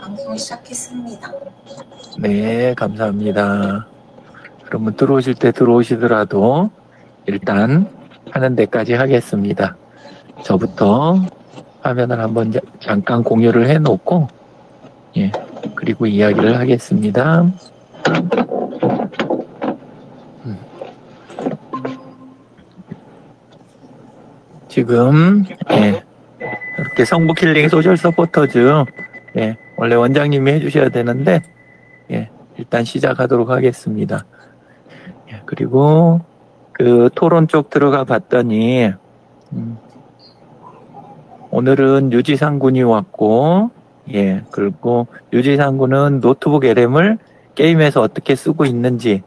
방송 시작했습니다. 네, 감사합니다. 그러면 들어오실 때 들어오시더라도 일단 하는 데까지 하겠습니다. 저부터 화면을 한번 잠깐 공유를 해놓고, 예, 그리고 이야기를 하겠습니다. 지금, 예, 이렇게 성북힐링 소셜 서포터즈, 예, 원래 원장님이 해주셔야 되는데, 예, 일단 시작하도록 하겠습니다. 예, 그리고 그 토론 쪽 들어가 봤더니, 오늘은 유지상 군이 왔고, 예, 그리고 유지상 군은 노트북 LM을 게임에서 어떻게 쓰고 있는지,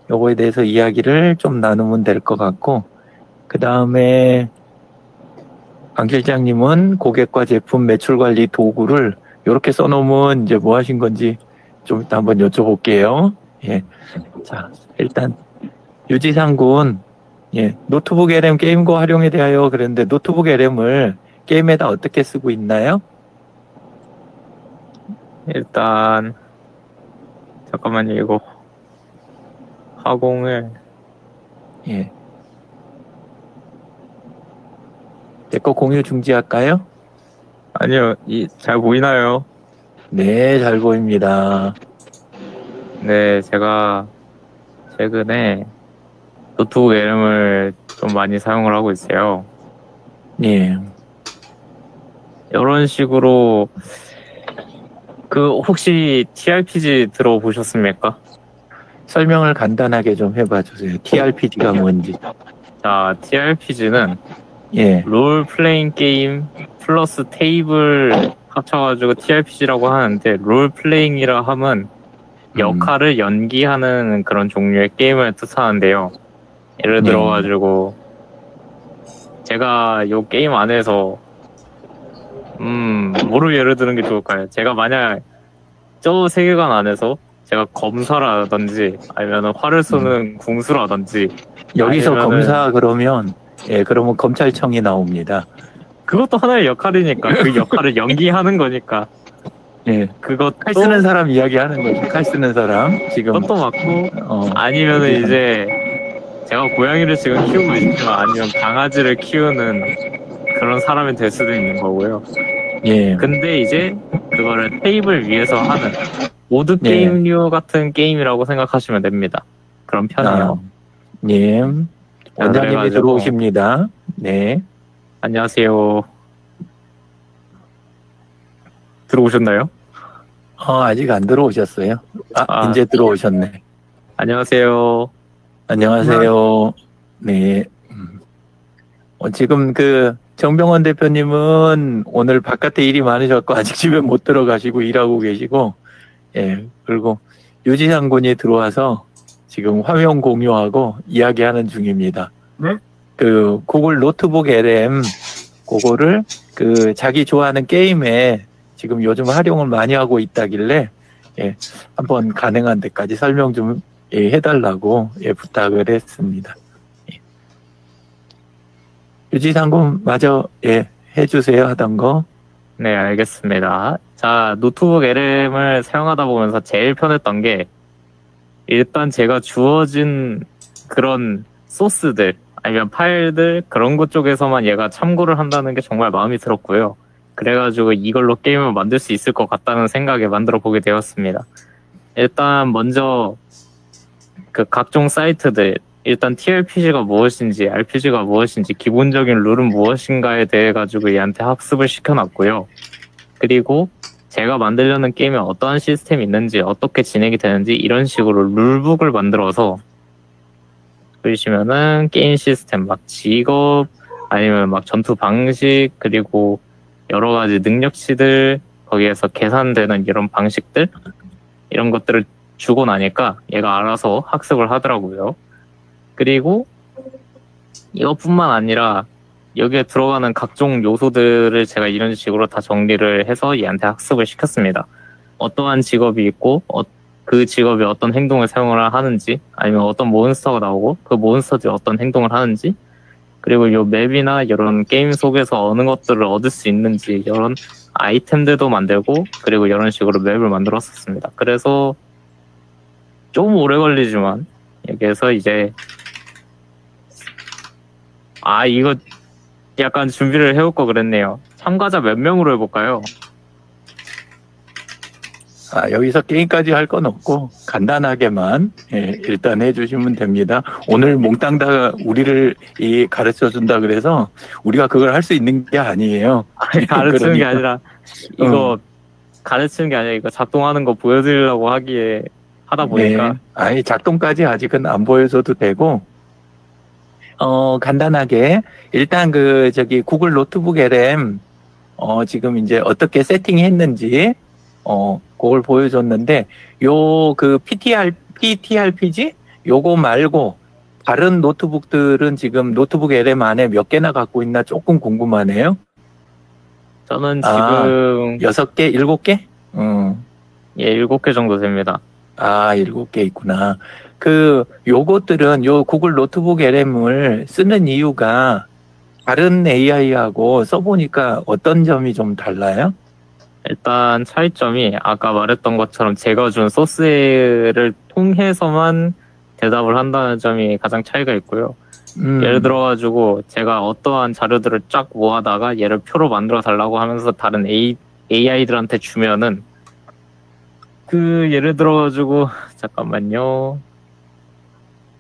요거에 대해서 이야기를 좀 나누면 될 것 같고, 그 다음에 강 실장님은 고객과 제품 매출 관리 도구를 이렇게 써놓으면 이제 뭐 하신 건지 좀 이따 한번 여쭤볼게요. 예. 자, 일단, 유지상 군, 예, 노트북 LM 게임고 활용에 대하여 그랬는데 노트북 LM을 게임에다 어떻게 쓰고 있나요? 일단 잠깐만요. 이거 화공을 예. 내 거 공유 중지할까요? 아니요. 잘 보이나요? 네, 잘 보입니다. 네, 제가 최근에 노트북 LM을 좀 많이 사용을 하고 있어요. 예. 이런 식으로 혹시 TRPG 들어보셨습니까? 설명을 간단하게 좀 해봐 주세요. TRPG가 뭔지. 자, TRPG는 예. 롤 플레잉 게임 플러스 테이블 합쳐가지고 TRPG라고 하는데, 롤 플레잉이라 하면 역할을 연기하는 그런 종류의 게임을 뜻하는데요. 예를 들어가지고 제가 요 게임 안에서 뭐를 예를 드는 게 좋을까요? 제가 만약 저 세계관 안에서 제가 검사라든지 아니면 활을 쏘는 궁수라든지, 여기서 아니면은 검사 그러면, 예, 그러면 검찰청이 나옵니다. 그것도 하나의 역할이니까, 그 역할을 연기하는 거니까. 예. 그것도 칼 쓰는 사람 이야기하는 거죠. 칼 쓰는 사람. 지금. 그것도 맞고, 아니면은 이제 제가 고양이를 지금 키우고 있지만 아니면 강아지를 키우는 그런 사람이 될 수도 있는 거고요. 예. 근데 이제 그거를 테이블 위에서 하는 보드 예. 게임류 같은 게임이라고 생각하시면 됩니다. 그런 편이에요. 예. 원장님이 그래가지고 들어오십니다. 네. 안녕하세요. 들어오셨나요? 아직 안 들어오셨어요? 이제 들어오셨네. 안녕하세요. 안녕하세요. 네. 지금 정병원 대표님은 오늘 바깥에 일이 많으셨고 아직 집에 못 들어가시고 일하고 계시고, 예, 그리고 유지상 군이 들어와서 지금 화면 공유하고 이야기하는 중입니다. 네? 구글 노트북 LM, 그거를 자기 좋아하는 게임에 지금 요즘 활용을 많이 하고 있다길래, 예, 한번 가능한 데까지 설명 좀 해달라고, 예, 부탁을 했습니다. 예. 유지상 군 마저, 예, 해주세요 하던 거. 네, 알겠습니다. 자, 노트북 LM을 사용하다 보면서 제일 편했던 게, 일단 제가 주어진 그런 소스들 아니면 파일들, 그런 것 쪽에서만 얘가 참고를 한다는 게 정말 마음이 들었고요. 그래가지고 이걸로 게임을 만들 수 있을 것 같다는 생각에 만들어 보게 되었습니다. 일단 먼저 그 각종 사이트들, 일단 TRPG가 무엇인지, RPG가 무엇인지, 기본적인 룰은 무엇인가에 대해 가지고 얘한테 학습을 시켜놨고요. 그리고 제가 만들려는 게임에 어떠한 시스템이 있는지, 어떻게 진행이 되는지, 이런 식으로 룰북을 만들어서, 보시면은 게임 시스템, 막 직업, 아니면 막 전투 방식, 그리고 여러 가지 능력치들, 거기에서 계산되는 이런 방식들, 이런 것들을 주고 나니까 얘가 알아서 학습을 하더라고요. 그리고 이것뿐만 아니라 여기에 들어가는 각종 요소들을 제가 이런 식으로 다 정리를 해서 얘한테 학습을 시켰습니다. 어떠한 직업이 있고, 그 직업이 어떤 행동을 사용을 하는지, 아니면 어떤 몬스터가 나오고 그 몬스터들이 어떤 행동을 하는지, 그리고 이 맵이나 이런 게임 속에서 어느 것들을 얻을 수 있는지, 이런 아이템들도 만들고 그리고 이런 식으로 맵을 만들었었습니다. 그래서 좀 오래 걸리지만 여기에서 이제 이거 약간 준비를 해올 거 그랬네요. 참가자 몇 명으로 해볼까요? 여기서 게임까지 할 건 없고 간단하게만 일단 해주시면 됩니다. 오늘 몽땅 다 우리를 가르쳐 준다 그래서 우리가 그걸 할 수 있는 게 아니에요. 가르치는 게 아니라 이거 가르치는 게 아니라 이거 작동하는 거 보여드리려고 하다 보니까 작동까지 아직은 안 보여줘도 되고 간단하게 일단 구글 노트북 LM 지금 이제 어떻게 세팅했는지 그걸 보여줬는데 PTRPG 요거 말고 다른 노트북들은 지금 노트북 LM 안에 몇 개나 갖고 있나 조금 궁금하네요. 저는 지금 6개, 7개? 예, 7개 정도 됩니다. 7개 있구나. 요것들은 요 구글 노트북 LM을 쓰는 이유가 다른 AI하고 써보니까 어떤 점이 좀 달라요? 일단 차이점이 아까 말했던 것처럼 제가 준 소스를 통해서만 대답을 한다는 점이 가장 차이가 있고요. 예를 들어가지고 제가 어떠한 자료들을 쫙 모아다가 얘를 표로 만들어 달라고 하면서 다른 AI들한테 주면은 예를 들어가지고 잠깐만요.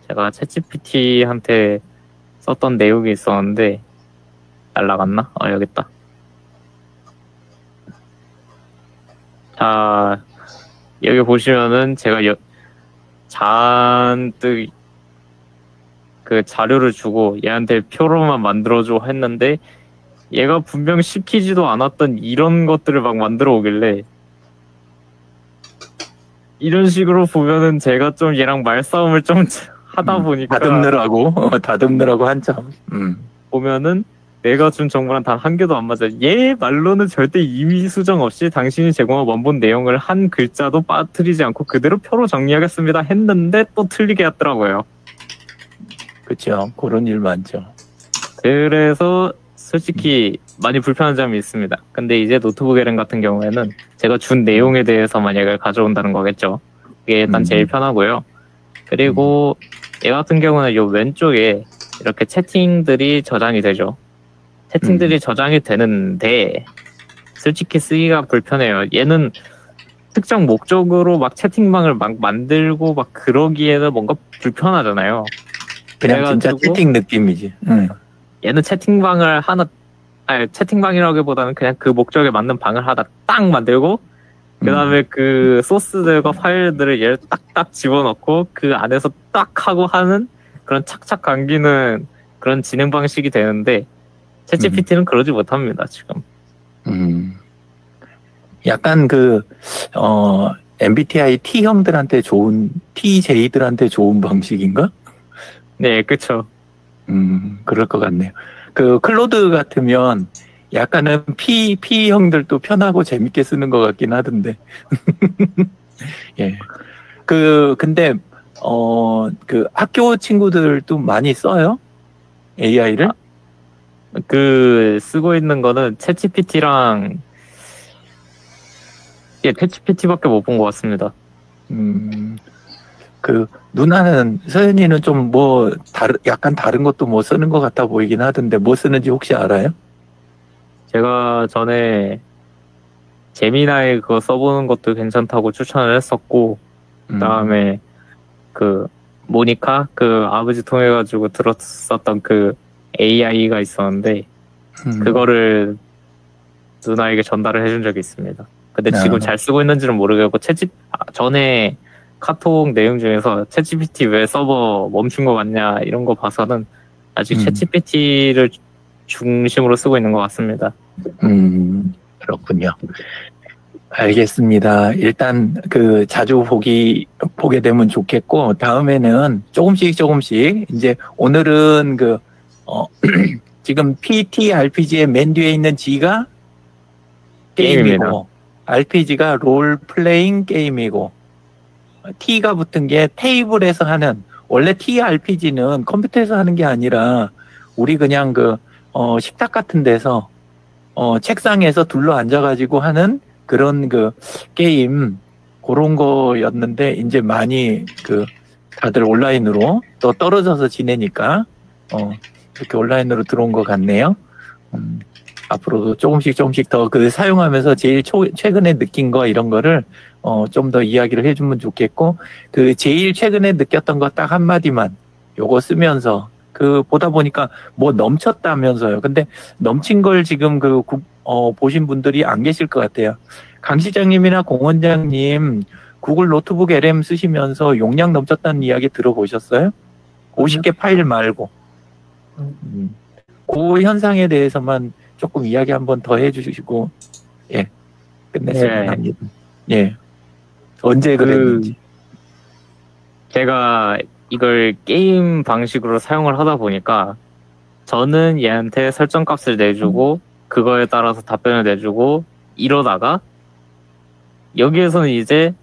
제가 챗GPT한테 썼던 내용이 있었는데 날라갔나? 여기 있다. 자, 여기 보시면은 제가 잔뜩 자료를 주고 얘한테 표로만 만들어줘 했는데 얘가 분명 시키지도 않았던 이런 것들을 막 만들어 오길래 이런 식으로 보면은 제가 좀 얘랑 말싸움을 좀 하다 보니까 다듬느라고 한참 보면은 내가 준 정보랑 단 한 개도 안 맞아. 얘 말로는 절대 임의 수정 없이 당신이 제공한 원본 내용을 한 글자도 빠뜨리지 않고 그대로 표로 정리하겠습니다 했는데 또 틀리게 했더라고요. 그렇죠. 그런 일 많죠. 그래서 솔직히 많이 불편한 점이 있습니다. 근데 이제 노트북 LM 같은 경우에는 제가 준 내용에 대해서만 얘를 가져온다는 거겠죠. 이게 일단 제일 편하고요. 그리고 얘 같은 경우는 요 왼쪽에 이렇게 채팅들이 저장이 되죠. 채팅들이 저장이 되는데 솔직히 쓰기가 불편해요. 얘는 특정 목적으로 막 채팅방을 막 만들고 막 그러기에는 뭔가 불편하잖아요. 그냥 진짜 채팅 느낌이지. 얘는 채팅방을 채팅방이라기보다는 그냥 그 목적에 맞는 방을 하나 딱 만들고 그 다음에 그 소스들과 파일들을 얘를 딱딱 집어넣고 그 안에서 딱 하고 하는 그런 착착 감기는 그런 진행 방식이 되는데 챗GPT는 그러지 못합니다, 지금. 약간 MBTI T형들한테 TJ들한테 좋은 방식인가? 네, 그쵸. 그럴 것 같네요. 클로드 같으면 약간은 P형들도 편하고 재밌게 쓰는 것 같긴 하던데. 예. 근데, 학교 친구들도 많이 써요? AI를? 쓰고 있는 거는 챗GPT랑, 챗GPT밖에 못 본 것 같습니다. 누나는, 서연이는 좀 약간 다른 것도 쓰는 것 같아 보이긴 하던데, 뭐 쓰는지 혹시 알아요? 제가 전에 제미나이 그거 써보는 것도 괜찮다고 추천을 했었고, 그 다음에 모니카, 아버지 통해가지고 들었었던 AI가 있었는데, 그거를 누나에게 전달을 해준 적이 있습니다. 근데 지금 잘 쓰고 있는지는 모르겠고, 전에 카톡 내용 중에서 챗GPT 왜 서버 멈춘 거 같냐, 이런 거 봐서는 아직 챗GPT를 중심으로 쓰고 있는 것 같습니다. 그렇군요. 알겠습니다. 일단 자주 보게 되면 좋겠고 다음에는 조금씩 이제 오늘은 지금 PTRPG의 맨 뒤에 있는 G가 게임이고 RPG가 롤 플레잉 게임이고 T가 붙은 게 테이블에서 하는 원래 TRPG는 컴퓨터에서 하는 게 아니라 우리 그냥 식탁 같은 데서 책상에서 둘러 앉아가지고 하는 그런 그 게임, 그런 거였는데, 이제 많이 다들 온라인으로 또 떨어져서 지내니까, 이렇게 온라인으로 들어온 것 같네요. 앞으로도 조금씩 더 사용하면서 제일 최근에 느낀 거 이런 거를 좀 더 이야기를 해주면 좋겠고, 제일 최근에 느꼈던 거 딱 한마디만 요거 쓰면서 보다 보니까 뭐 넘쳤다면서요. 근데 넘친 걸 지금 보신 분들이 안 계실 것 같아요. 강 실장님이나 공 원장님 구글 노트북 LM 쓰시면서 용량 넘쳤다는 이야기 들어보셨어요? 50개 파일 말고. 그 현상에 대해서만 조금 이야기 한번 더 해주시고, 예, 끝냈으면 합니다. 예. 언제 그랬는지. 제가 이걸 게임 방식으로 사용을 하다 보니까 저는 얘한테 설정 값을 내주고 그거에 따라서 답변을 내주고 이러다가 여기에서는 이제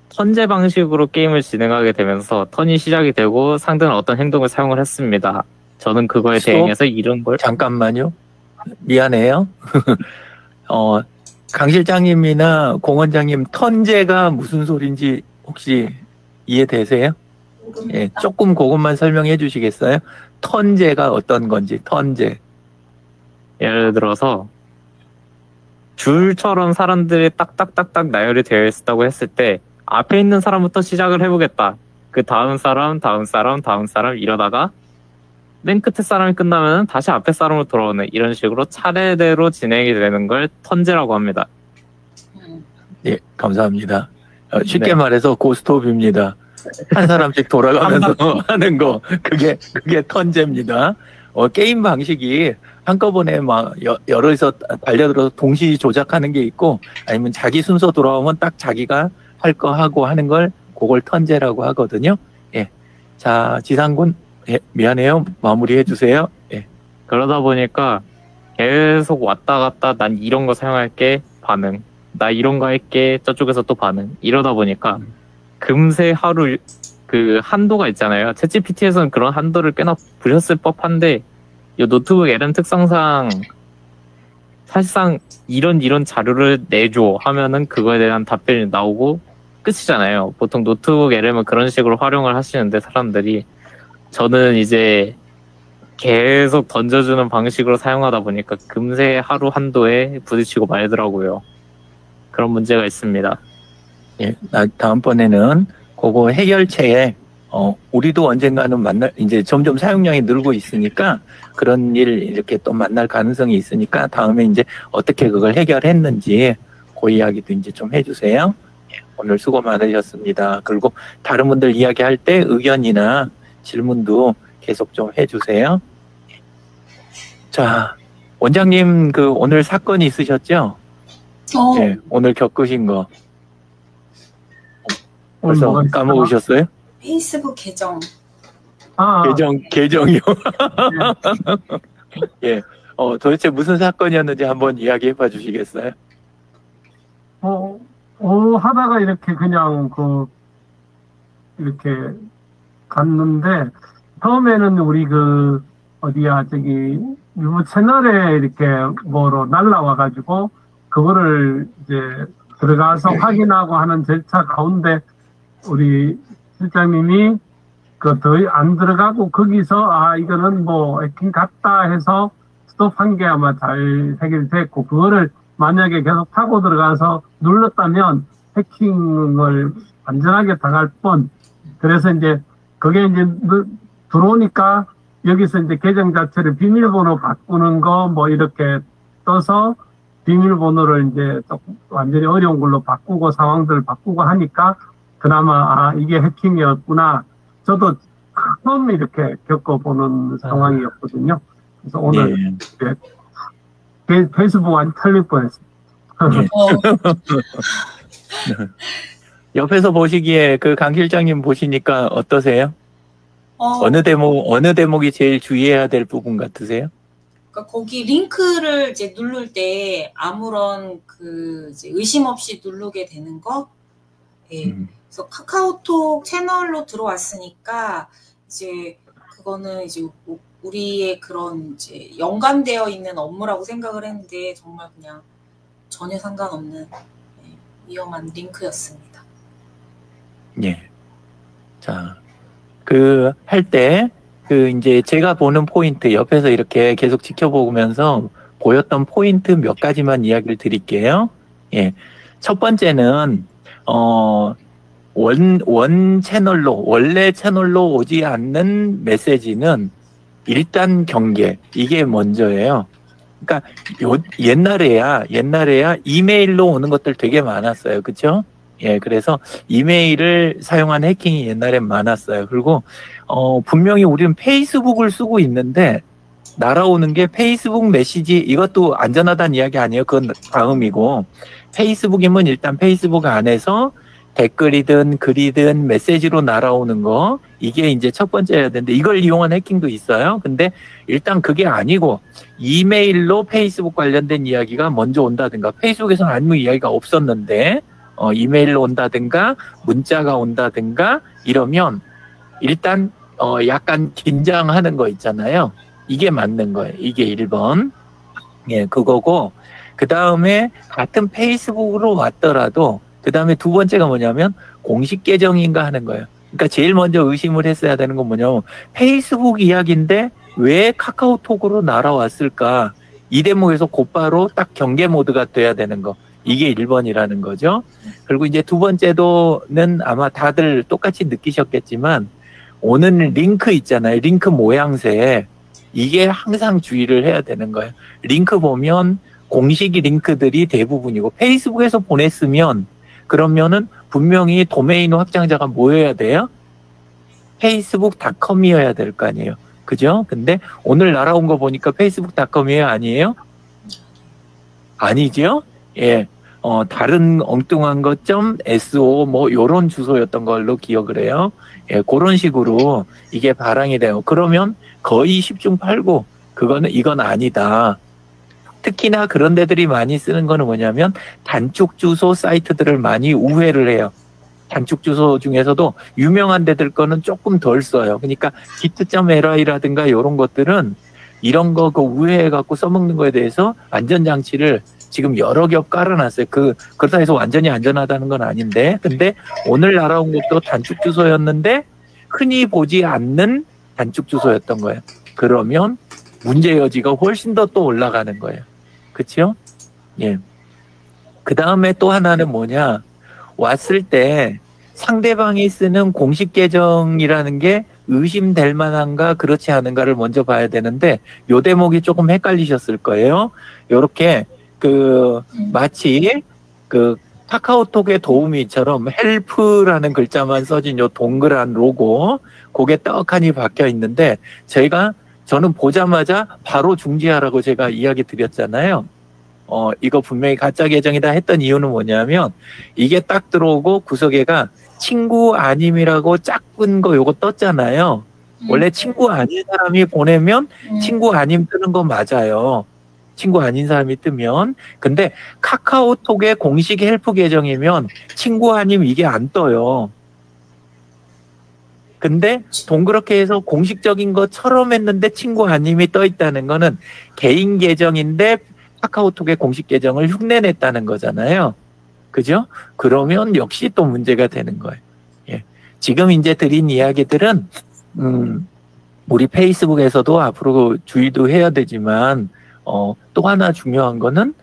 턴제 방식으로 게임을 진행하게 되면서 턴이 시작이 되고 상대는 어떤 행동을 사용을 했습니다. 저는 그거에 대응해서 이런 걸 잠깐만요. 미안해요. 강 실장님이나 공 원장님 턴제가 무슨 소린지 혹시 이해되세요? 예, 조금 그것만 설명해 주시겠어요? 턴제가 어떤 건지, 턴제. 예를 들어서 줄처럼 사람들이 딱딱딱딱 나열이 되어 있다고 했을 때 앞에 있는 사람부터 시작을 해보겠다. 그 다음 사람 이러다가 맨 끝에 사람이 끝나면 다시 앞에 사람으로 돌아오는 이런 식으로 차례대로 진행이 되는 걸 턴제라고 합니다. 예, 감사합니다. 쉽게 말해서 고스톱입니다. 한 사람씩 돌아가면서 하는 거, 그게 턴제입니다. 게임 방식이 한꺼번에 막 여럿이서 달려들어서 동시 조작하는 게 있고, 아니면 자기 순서 돌아오면 딱 자기가 할 거 하고 하는 걸 그걸 턴제라고 하거든요. 예. 자, 지상군, 예, 미안해요. 마무리해 주세요. 예. 그러다 보니까 계속 왔다 갔다 난 이런 거 사용할게 반응. 나 이런 거 할게 저쪽에서 또 반응. 이러다 보니까 금세 하루 한도가 있잖아요. 챗GPT에서는 그런 한도를 꽤나 부셨을 법한데 이 노트북 LM 특성상 사실상 이런 자료를 내줘 하면은 그거에 대한 답변이 나오고 끝이잖아요. 보통 노트북 LM은 그런 식으로 활용을 하시는데 사람들이 저는 이제 계속 던져주는 방식으로 사용하다 보니까 금세 하루 한도에 부딪히고 말더라고요. 그런 문제가 있습니다. 예, 다음번에는 그거 해결책에 우리도 언젠가는 이제 점점 사용량이 늘고 있으니까 그런 일 이렇게 또 만날 가능성이 있으니까 다음에 이제 어떻게 그걸 해결했는지 그 이야기도 이제 좀 해주세요. 예, 오늘 수고 많으셨습니다. 그리고 다른 분들 이야기할 때 의견이나 질문도 계속 좀 해주세요. 자, 원장님 오늘 사건이 있으셨죠? 예, 오늘 겪으신 거. 벌써 까먹으셨어요? 페이스북 계정. 계정이요. 예. 도대체 무슨 사건이었는지 한번 이야기해 봐 주시겠어요? 하다가 이렇게 그냥 이렇게 갔는데, 처음에는 우리 유튜브 채널에 이렇게 날라와가지고, 그거를 이제 들어가서 확인하고 하는 절차 가운데, 우리 실장님이 더 안 들어가고 거기서 이거는 해킹 같다 해서 스톱한 게 아마 잘 해결됐고, 그거를 만약에 계속 타고 들어가서 눌렀다면 해킹을 완전하게 당할 뻔. 그래서 이제 그게 이제 들어오니까 여기서 이제 계정 자체를 비밀번호 바꾸는 거 이렇게 떠서 비밀번호를 이제 완전히 어려운 걸로 바꾸고 상황들을 바꾸고 하니까 그나마 이게 해킹이었구나. 저도 처음 이렇게 겪어보는 상황이었거든요. 그래서 오늘 페이스북 완전 털릴 뻔했어요. 옆에서 보시기에 강 실장님 보시니까 어떠세요? 어느 대목이 제일 주의해야 될 부분 같으세요? 그러니까 거기 링크를 이제 누를 때 아무런 이제 의심 없이 누르게 되는 거. 예. 그래서 카카오톡 채널로 들어왔으니까 이제 그거는 이제 우리의 그런 이제 연관되어 있는 업무라고 생각을 했는데 정말 그냥 전혀 상관없는 위험한 링크였습니다. 예. 자, 할 때, 이제 제가 보는 포인트, 옆에서 이렇게 계속 지켜보면서 보였던 포인트 몇 가지만 이야기를 드릴게요. 예. 첫 번째는, 원래 채널로 오지 않는 메시지는 일단 경계. 이게 먼저예요. 그러니까, 옛날에야 이메일로 오는 것들 되게 많았어요. 그쵸? 예, 그래서 이메일을 사용한 해킹이 옛날엔 많았어요. 그리고, 분명히 우리는 페이스북을 쓰고 있는데, 날아오는 게 페이스북 메시지, 이것도 안전하다는 이야기 아니에요. 그건 다음이고, 페이스북이면 일단 페이스북 안에서 댓글이든 글이든 메시지로 날아오는 거, 이게 이제 첫 번째여야 되는데, 이걸 이용한 해킹도 있어요. 근데 일단 그게 아니고, 이메일로 페이스북 관련된 이야기가 먼저 온다든가, 페이스북에서는 아무 이야기가 없었는데, 이메일로 온다든가 문자가 온다든가 이러면 일단 약간 긴장하는 거 있잖아요. 이게 맞는 거예요. 이게 1번. 예, 그거고 그 다음에 같은 페이스북으로 왔더라도 그 다음에 두 번째가 뭐냐면 공식 계정인가 하는 거예요. 그러니까 제일 먼저 의심을 했어야 되는 건 뭐냐면 페이스북 이야기인데 왜 카카오톡으로 날아왔을까? 이 대목에서 곧바로 딱 경계 모드가 돼야 되는 거. 이게 1번이라는 거죠. 그리고 이제 두 번째도는 아마 다들 똑같이 느끼셨겠지만 오는 링크 있잖아요. 링크 모양새. 이게 항상 주의를 해야 되는 거예요. 링크 보면 공식 링크들이 대부분이고 페이스북에서 보냈으면 그러면은 분명히 도메인 확장자가 뭐여야 돼요? facebook.com이어야 될 거 아니에요. 그죠? 근데 오늘 날아온 거 보니까 facebook.com이에요? 아니에요? 아니죠? 예. 다른 엉뚱한 것 .so 뭐 요런 주소였던 걸로 기억을 해요. 예, 그런 식으로 이게 발행이 돼요. 그러면 거의 10중 8구 이건 아니다. 특히나 그런 데들이 많이 쓰는 거는 뭐냐면 단축 주소 사이트들을 많이 우회를 해요. 단축 주소 중에서도 유명한 데들 거는 조금 덜 써요. 그러니까 git.li라든가 이런 것들은 이런 거 우회해갖고 써먹는 거에 대해서 안전장치를 지금 여러 겹 깔아놨어요. 그렇다 해서 완전히 안전하다는 건 아닌데, 근데 오늘 날아온 것도 단축 주소였는데 흔히 보지 않는 단축 주소였던 거예요. 그러면 문제 여지가 훨씬 더 또 올라가는 거예요. 그렇죠? 예. 그 다음에 또 하나는 뭐냐? 왔을 때 상대방이 쓰는 공식 계정이라는 게 의심될 만한가 그렇지 않은가를 먼저 봐야 되는데 요 대목이 조금 헷갈리셨을 거예요. 요렇게 마치 카카오톡의 도우미처럼 헬프라는 글자만 써진 요 동그란 로고 그게 떡하니 박혀 있는데 저는 보자마자 바로 중지하라고 제가 이야기 드렸잖아요. 이거 분명히 가짜 계정이다 했던 이유는 뭐냐면 이게 딱 들어오고 구석에가 친구 아님이라고 작은 거 요거 떴잖아요. 원래 친구 아닌 사람이 보내면 친구 아님 뜨는 거 맞아요. 친구 아닌 사람이 뜨면. 근데 카카오톡의 공식 헬프 계정이면 친구 아님 이게 안 떠요. 근데 동그랗게 해서 공식적인 것처럼 했는데 친구 아님이 떠 있다는 거는 개인 계정인데 카카오톡의 공식 계정을 흉내냈다는 거잖아요. 그죠? 그러면 역시 또 문제가 되는 거예요. 예. 지금 이제 드린 이야기들은 우리 페이스북에서도 앞으로 주의도 해야 되지만 또 하나 중요한 거는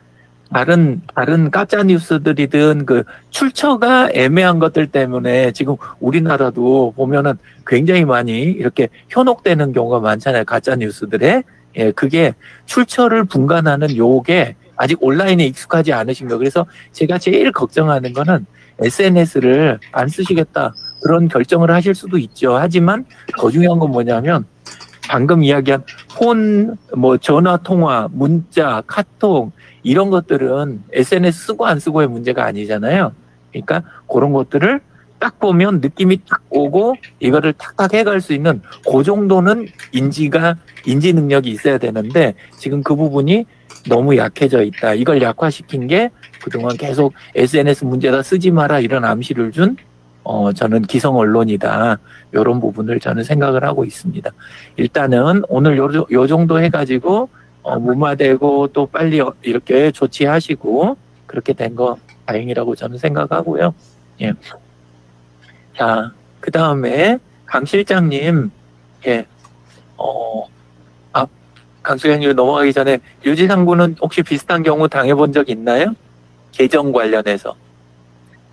다른 가짜 뉴스들이든 출처가 애매한 것들 때문에 지금 우리나라도 보면은 굉장히 많이 이렇게 현혹되는 경우가 많잖아요. 가짜 뉴스들에. 예, 그게 출처를 분간하는 요게 아직 온라인에 익숙하지 않으신 거. 그래서 제가 제일 걱정하는 거는 SNS를 안 쓰시겠다. 그런 결정을 하실 수도 있죠. 하지만 더 중요한 건 뭐냐면 방금 이야기한 폰, 전화 통화, 문자, 카톡 이런 것들은 SNS 쓰고 안 쓰고의 문제가 아니잖아요. 그러니까 그런 것들을 딱 보면 느낌이 딱 오고 이거를 탁탁 해갈 수 있는 그 정도는 인지 능력이 있어야 되는데 지금 그 부분이 너무 약해져 있다. 이걸 약화시킨 게 그동안 계속 SNS 문제다 쓰지 마라 이런 암시를 준 저는 기성 언론이다. 이런 부분을 저는 생각을 하고 있습니다. 일단은 오늘 요 정도 해가지고 무마되고 또 빨리 이렇게 조치하시고 그렇게 된 거 다행이라고 저는 생각하고요. 예. 자, 그 다음에 강 실장님, 예, 강 실장님 넘어가기 전에 유지상군은 혹시 비슷한 경우 당해본 적 있나요? 계정 관련해서.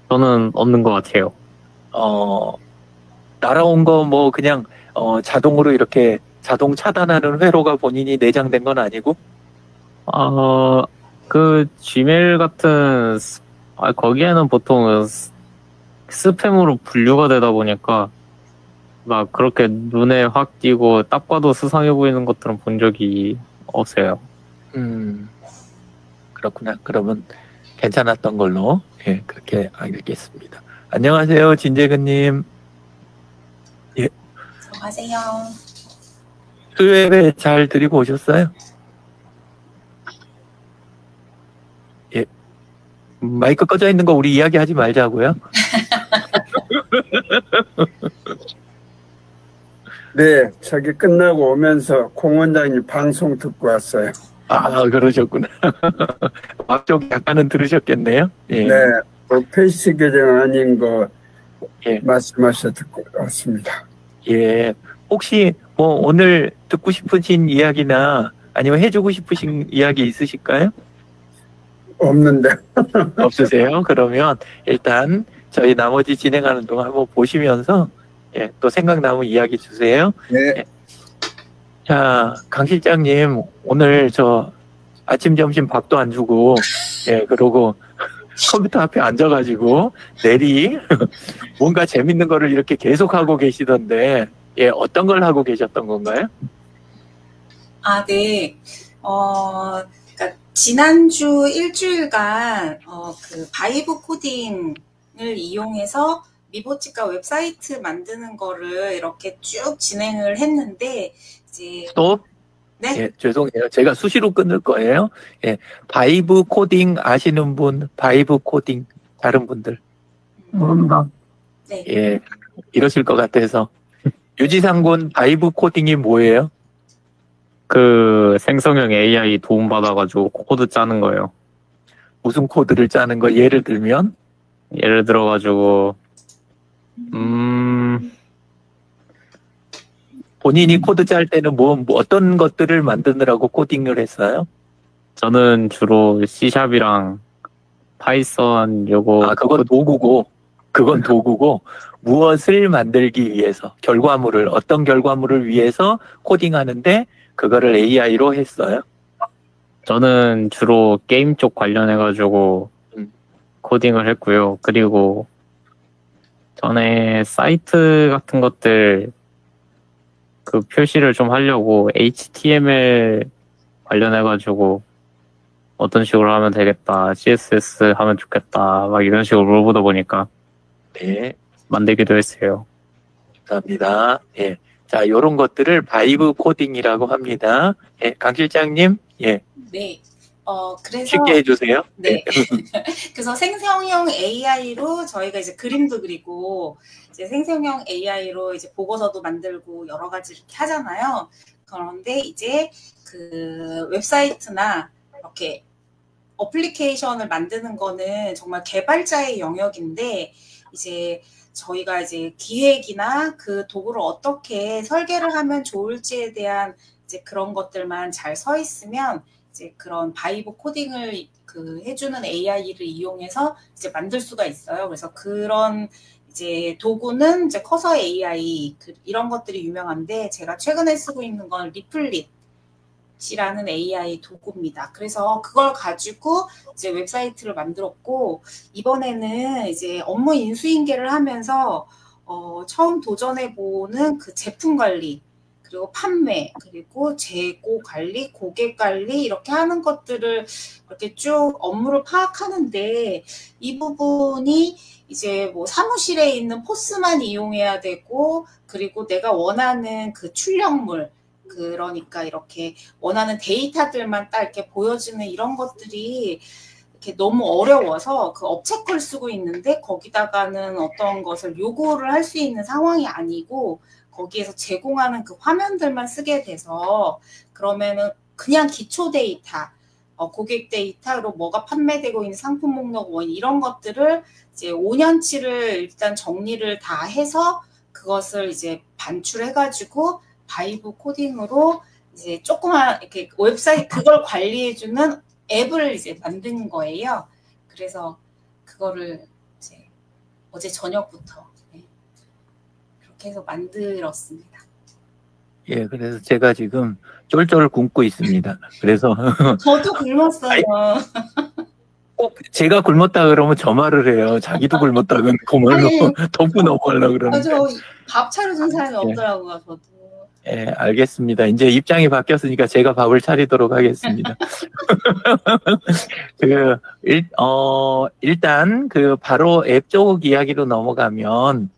저는 없는 것 같아요. 날아온 거 뭐 그냥 자동으로 이렇게 자동 차단하는 회로가 본인이 내장된 건 아니고? 그 Gmail 같은 거기에는 보통 스팸으로 분류가 되다 보니까 막 그렇게 눈에 확 띄고 딱 봐도 수상해 보이는 것들은 본 적이 없어요. 그렇구나. 그러면 괜찮았던 걸로 그렇게 알겠습니다. 안녕하세요, 진재근님. 예. 안녕하세요. 수요일에 잘 드리고 오셨어요? 예. 마이크 꺼져 있는 거 우리 이야기하지 말자고요. 네, 저기 끝나고 오면서 공 원장님 방송 듣고 왔어요. 그러셨구나. 앞쪽 약간은 들으셨겠네요. 예. 네, 뭐 페이스 계정 아닌 거 예. 말씀하셔 듣고 왔습니다. 예. 혹시 뭐 오늘 듣고 싶으신 이야기나 아니면 해주고 싶으신 이야기 있으실까요? 없는데. 없으세요? 그러면 일단 저희 나머지 진행하는 동안 한번 보시면서 또 생각나면 이야기 주세요. 네. 예. 자, 강 실장님, 오늘 저 아침, 점심 밥도 안 주고, 그러고 컴퓨터 앞에 앉아가지고 내리 뭔가 재밌는 거를 이렇게 계속 하고 계시던데, 어떤 걸 하고 계셨던 건가요? 네. 그러니까 지난주 일주일간 그 바이브 코딩을 이용해서 미보치카 웹사이트 만드는 거를 이렇게 쭉 진행을 했는데 이제 스톱? 네? 죄송해요. 제가 수시로 끊을 거예요. 바이브 코딩 아시는 분, 바이브 코딩 다른 분들. 모릅니다. 네. 이러실 것 같아서. 유지상군 바이브 코딩이 뭐예요? 그 생성형 AI 도움받아가지고 코드 짜는 거예요. 무슨 코드를 짜는 거? 예를 들면? 예를 들어가지고 본인이 코드 짤 때는 뭐 어떤 것들을 만드느라고 코딩을 했어요? 저는 주로 C샵이랑 파이썬 요거. 그건 도구고 무엇을 만들기 위해서 어떤 결과물을 위해서 코딩하는데 그거를 AI로 했어요? 저는 주로 게임 쪽 관련해가지고 코딩을 했고요. 그리고 전에 사이트 같은 것들 그 표시를 좀 하려고 HTML 관련해가지고 어떤 식으로 하면 되겠다, CSS 하면 좋겠다, 막 이런 식으로 물어보다 보니까 만들기도 했어요. 감사합니다. 자, 요런 것들을 바이브 코딩이라고 합니다. 강 실장님, 네. 그래서 쉽게 해주세요. 네. 그래서 생성형 AI로 저희가 이제 그림도 그리고 이제 생성형 AI로 이제 보고서도 만들고 여러 가지 이렇게 하잖아요. 그런데 이제 그 웹사이트나 이렇게 어플리케이션을 만드는 거는 정말 개발자의 영역인데 이제 저희가 이제 기획이나 그 도구를 어떻게 설계를 하면 좋을지에 대한 이제 그런 것들만 잘 서 있으면 이제 그런 바이브 코딩을 해주는 AI를 이용해서 이제 만들 수가 있어요. 그래서 그런 이제 도구는 이제 커서 AI 이런 것들이 유명한데 제가 최근에 쓰고 있는 건 리플릿이라는 AI 도구입니다. 그래서 그걸 가지고 이제 웹사이트를 만들었고 이번에는 이제 업무 인수인계를 하면서 처음 도전해보는 그 제품 관리 그리고 판매, 그리고 재고 관리, 고객 관리 이렇게 하는 것들을 이렇게 쭉 업무를 파악하는데 이 부분이 이제 뭐 사무실에 있는 포스만 이용해야 되고 그리고 내가 원하는 그 출력물 그러니까 이렇게 원하는 데이터들만 딱 이렇게 보여주는 이런 것들이 이렇게 너무 어려워서 그 업체 걸 쓰고 있는데 거기다가는 어떤 것을 요구를 할 수 있는 상황이 아니고 거기에서 제공하는 그 화면들만 쓰게 돼서 그러면은 그냥 기초 데이터, 고객 데이터로 뭐가 판매되고 있는 상품 목록 원 이런 것들을 이제 5년치를 일단 정리를 다 해서 그것을 이제 반출해가지고 바이브 코딩으로 이제 조그만 이렇게 웹사이트 그걸 관리해주는 앱을 이제 만든 거예요. 그래서 그거를 이제 어제 저녁부터 그렇게 해서 만들었습니다. 예, 그래서 제가 지금 쫄쫄 굶고 있습니다. 그래서 저도 굶었어요. 꼭 제가 굶었다 그러면 저 말을 해요. 자기도 굶었다면 그 말로 덮고 넘어가려고 그러는데. 저 밥 차려준 사람이 없더라고요. 저도. 예, 알겠습니다. 이제 입장이 바뀌었으니까 제가 밥을 차리도록 하겠습니다. 일단 바로 앱 쪽 이야기로 넘어가면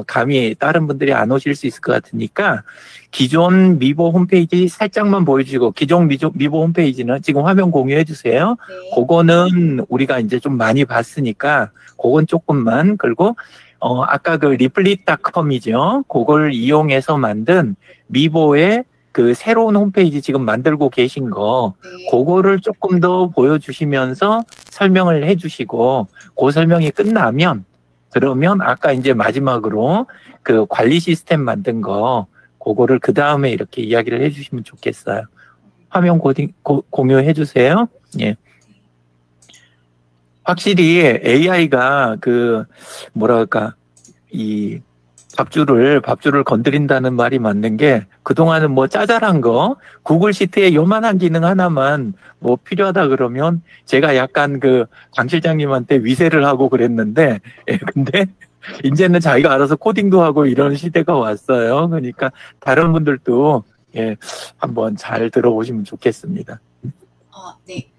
감히 다른 분들이 안 오실 수 있을 것 같으니까 기존 미보 홈페이지 살짝만 보여주고 기존 미보 홈페이지는 지금 화면 공유해 주세요. 네. 그거는 우리가 이제 좀 많이 봤으니까 그건 조금만 그리고 아까 그 리플릿닷컴이죠. 그걸 이용해서 만든 미보의 그 새로운 홈페이지 지금 만들고 계신 거 네. 그거를 조금 더 보여주시면서 설명을 해주시고 그 설명이 끝나면 그러면 아까 이제 마지막으로 그 관리 시스템 만든 거 그거를 그 다음에 이렇게 이야기를 해주시면 좋겠어요. 화면 공유해 주세요. 예. 확실히 AI가 이 밥줄을 건드린다는 말이 맞는 게 그동안은 뭐 짜잘한 거 구글 시트에 요만한 기능 하나만 뭐 필요하다 그러면 제가 약간 강 실장님한테 위세를 하고 그랬는데 근데 이제는 자기가 알아서 코딩도 하고 이런 시대가 왔어요. 그러니까 다른 분들도 한번 잘 들어보시면 좋겠습니다. 네.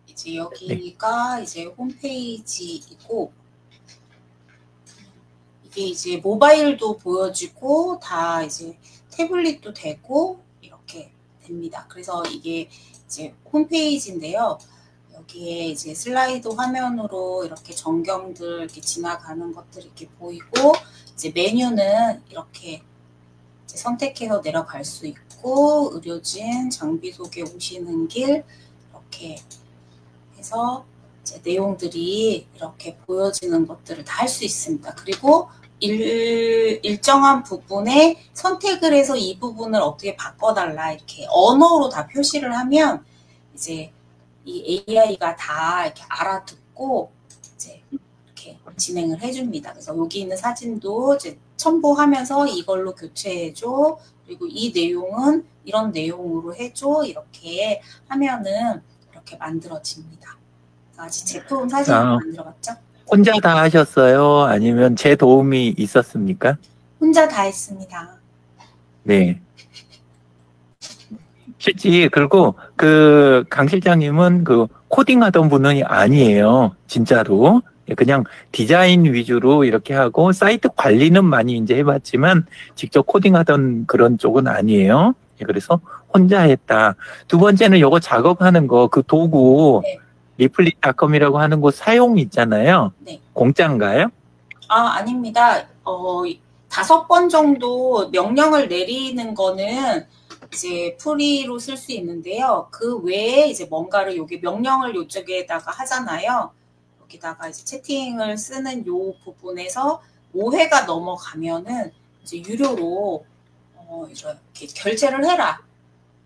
이제 여기가 이제 홈페이지이고 이게 이제 모바일도 보여지고 다 이제 태블릿도 되고 이렇게 됩니다. 그래서 이게 이제 홈페이지인데요. 여기에 이제 슬라이드 화면으로 이렇게 전경들 이렇게 지나가는 것들이 이렇게 보이고 이제 메뉴는 이렇게 이제 선택해서 내려갈 수 있고 의료진, 장비 소개 오시는 길 이렇게 해서 이제 내용들이 이렇게 보여지는 것들을 다 할 수 있습니다. 그리고 일정한 부분에 선택을 해서 이 부분을 어떻게 바꿔달라 이렇게 언어로 다 표시를 하면 이제 이 AI가 다 이렇게 알아듣고 이제 이렇게 진행을 해줍니다. 그래서 여기 있는 사진도 이제 첨부하면서 이걸로 교체해줘. 그리고 이 내용은 이런 내용으로 해줘. 이렇게 하면은 이렇게 만들어집니다. 아직 제품 사진을 만들어봤죠? 혼자 다 하셨어요? 아니면 제 도움이 있었습니까? 혼자 다 했습니다. 네. 실제 그리고 강 실장님은 코딩하던 분은 아니에요. 진짜로. 그냥 디자인 위주로 이렇게 하고 사이트 관리는 많이 이제 해봤지만 직접 코딩하던 그런 쪽은 아니에요. 그래서 혼자 했다. 두 번째는 요거 작업하는 거 도구 네. 리플릿닷컴이라고 하는 곳 사용 있잖아요. 네. 공짜인가요? 아닙니다. 5번 정도 명령을 내리는 거는 이제 프리로 쓸 수 있는데요. 그 외에 이제 뭔가를 여기 명령을 이쪽에다가 하잖아요. 여기다가 이제 채팅을 쓰는 요 부분에서 5회가 넘어가면은 이제 유료로 이렇게 결제를 해라.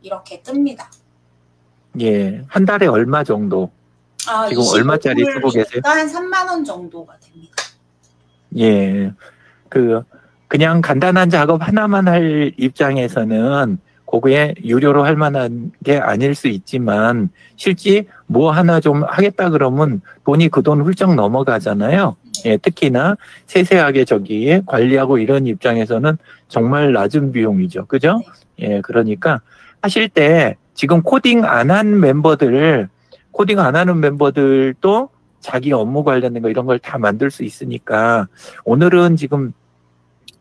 이렇게 뜹니다. 예. 한 달에 얼마 정도? 지금 얼마짜리 쓰고 계세요? 한 3만 원 정도가 됩니다. 예. 그냥 간단한 작업 하나만 할 입장에서는 그거에 유료로 할 만한 게 아닐 수 있지만 실제 뭐 하나 좀 하겠다 그러면 돈이 그 돈 훌쩍 넘어가잖아요. 예, 특히나 세세하게 관리하고 이런 입장에서는 정말 낮은 비용이죠. 그죠? 예, 그러니까 하실 때 지금 코딩 안 하는 멤버들도 자기 업무 관련된 거 이런 걸 다 만들 수 있으니까 오늘은 지금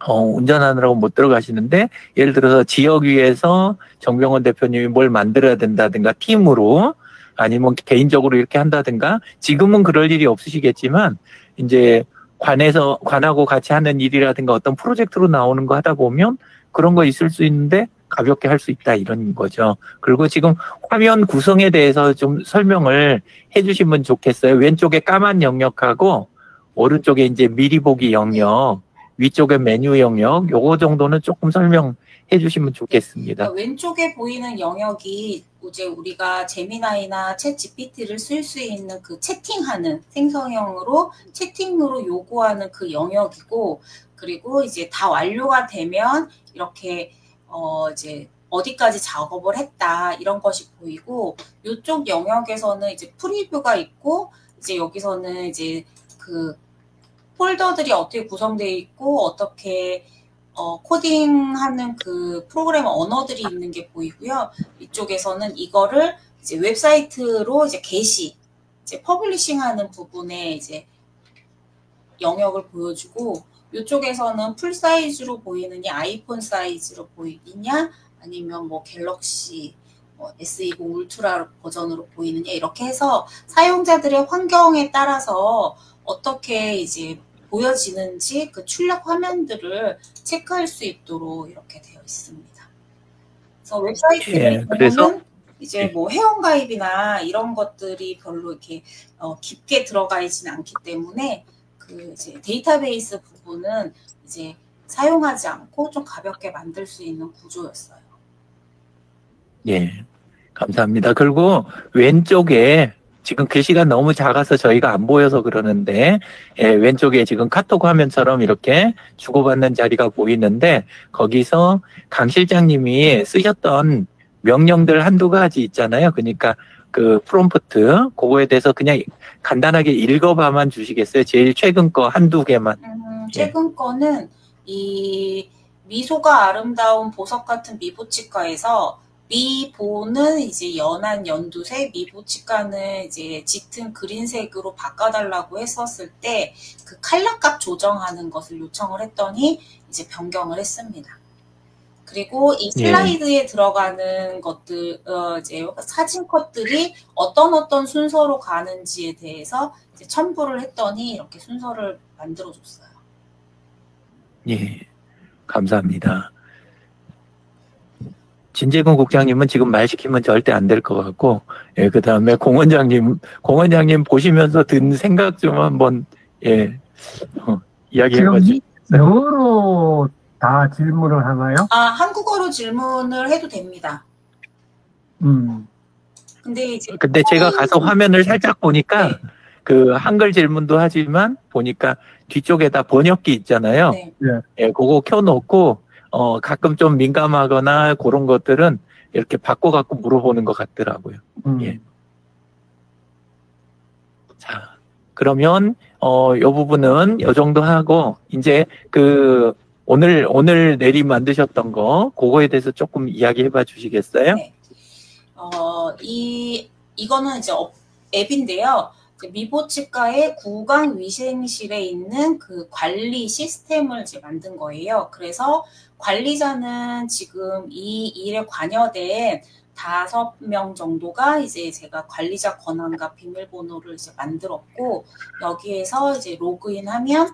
운전하느라고 못 들어가시는데 예를 들어서 지역위에서 정병원 대표님이 뭘 만들어야 된다든가 팀으로 아니면 개인적으로 이렇게 한다든가, 지금은 그럴 일이 없으시겠지만 이제 관하고 같이 하는 일이라든가 어떤 프로젝트로 나오는 거 하다 보면 그런 거 있을 수 있는데 가볍게 할 수 있다, 이런 거죠. 그리고 지금 화면 구성에 대해서 좀 설명을 해주시면 좋겠어요. 왼쪽에 까만 영역하고 오른쪽에 이제 미리 보기 영역, 위쪽에 메뉴 영역, 요거 정도는 조금 설명해 주시면 좋겠습니다. 왼쪽에 보이는 영역이 이제 우리가 제미나이나 챗 GPT를 쓸 수 있는 그 채팅하는, 생성형으로 채팅으로 요구하는 그 영역이고, 그리고 이제 다 완료가 되면 이렇게 이제 어디까지 작업을 했다, 이런 것이 보이고, 이쪽 영역에서는 이제 프리뷰가 있고, 이제 여기서는 이제 그 폴더들이 어떻게 구성되어 있고, 어떻게 코딩하는 그 프로그램 언어들이 있는 게 보이고요. 이쪽에서는 이거를 이제 웹사이트로 이제 게시, 이제 퍼블리싱하는 부분에 이제 영역을 보여주고, 이쪽에서는 풀 사이즈로 보이느냐, 아이폰 사이즈로 보이느냐, 아니면 뭐 갤럭시 S20 울트라 버전으로 보이느냐, 이렇게 해서 사용자들의 환경에 따라서 어떻게 이제 보여지는지 그 출력 화면들을 체크할 수 있도록 이렇게 되어 있습니다. 그래서 웹사이트에 보면 이제 뭐 회원가입이나 이런 것들이 별로 이렇게 깊게 들어가 있지는 않기 때문에 그 이제 데이터베이스 부분은 이제 사용하지 않고 좀 가볍게 만들 수 있는 구조였어요. 예, 감사합니다. 그리고 왼쪽에 지금 글씨가 너무 작아서 저희가 안 보여서 그러는데, 예, 왼쪽에 지금 카톡 화면처럼 이렇게 주고받는 자리가 보이는데, 거기서 강 실장님이 쓰셨던 명령들 한두 가지 있잖아요. 그러니까 그 프롬프트, 그거에 대해서 그냥 간단하게 읽어봐만 주시겠어요? 제일 최근 거 한두 개만. 최근 거는 이 미소가 아름다운 보석 같은 미보치과에서 미보는 이제 연한 연두색, 미보치과는 이제 짙은 그린색으로 바꿔달라고 했었을 때 그 컬러값 조정하는 것을 요청을 했더니 이제 변경을 했습니다. 그리고 이 슬라이드에 들어가는 것들, 이제 사진 컷들이 어떤 순서로 가는지에 대해서 이제 첨부를 했더니 이렇게 순서를 만들어줬어요. 예, 감사합니다. 진재근 국장님은 지금 말 시키면 절대 안 될 것 같고, 예, 그 다음에 공 원장님 보시면서 든 생각 좀 한번, 예, 이야기해봐 주세요. 영어로 다 질문을 하나요? 한국어로 질문을 해도 됩니다. 근데 제가 가서 화면을 살짝 보니까, 그 한글 질문도 하지만 보니까 뒤쪽에다 번역기 있잖아요. 네. 예, 그거 켜놓고, 가끔 좀 민감하거나 그런 것들은 이렇게 바꿔갖고 물어보는 것 같더라고요. 예. 자, 그러면, 요 부분은 요 정도 하고, 이제 오늘 내리 만드셨던 거, 그거에 대해서 조금 이야기해봐 주시겠어요? 네. 이거는 이제 앱인데요. 미보치과의 구강 위생실에 있는 그 관리 시스템을 이제 만든 거예요. 그래서 관리자는 지금 이 일에 관여된 5명 정도가 이제 제가 관리자 권한과 비밀번호를 이제 만들었고, 여기에서 이제 로그인하면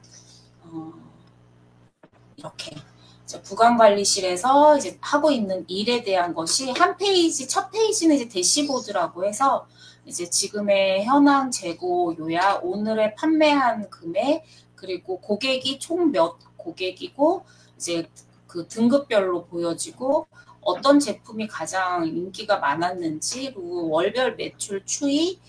이렇게 이제 구강관리실에서 이제 하고 있는 일에 대한 것이 한 페이지, 첫 페이지는 이제 대시보드라고 해서 이제 지금의 현황 재고 요약, 오늘의 판매한 금액, 그리고 고객이 총 몇 고객이고, 이제 그 등급별로 보여지고, 어떤 제품이 가장 인기가 많았는지, 그리고 월별 매출 추이,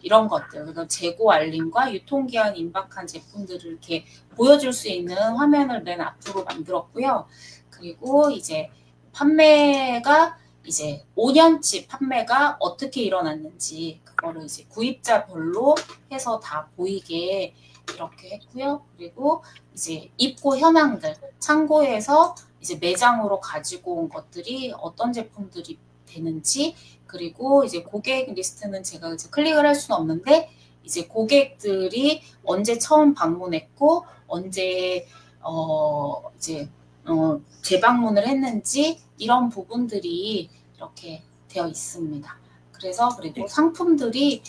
이런 것들, 그다음 재고 알림과 유통기한 임박한 제품들을 이렇게 보여줄 수 있는 화면을 맨 앞으로 만들었고요. 그리고 이제 판매가 이제 5년치 판매가 어떻게 일어났는지 그거를 이제 구입자별로 해서 다 보이게 이렇게 했고요. 그리고 이제 입고 현황들 참고해서 이제 매장으로 가지고 온 것들이 어떤 제품들이 되는지, 그리고 이제 고객 리스트는 제가 이제 클릭을 할 수는 없는데 이제 고객들이 언제 처음 방문했고 언제 재방문을 했는지 이런 부분들이 이렇게 되어 있습니다. 그래서 그리고 상품들이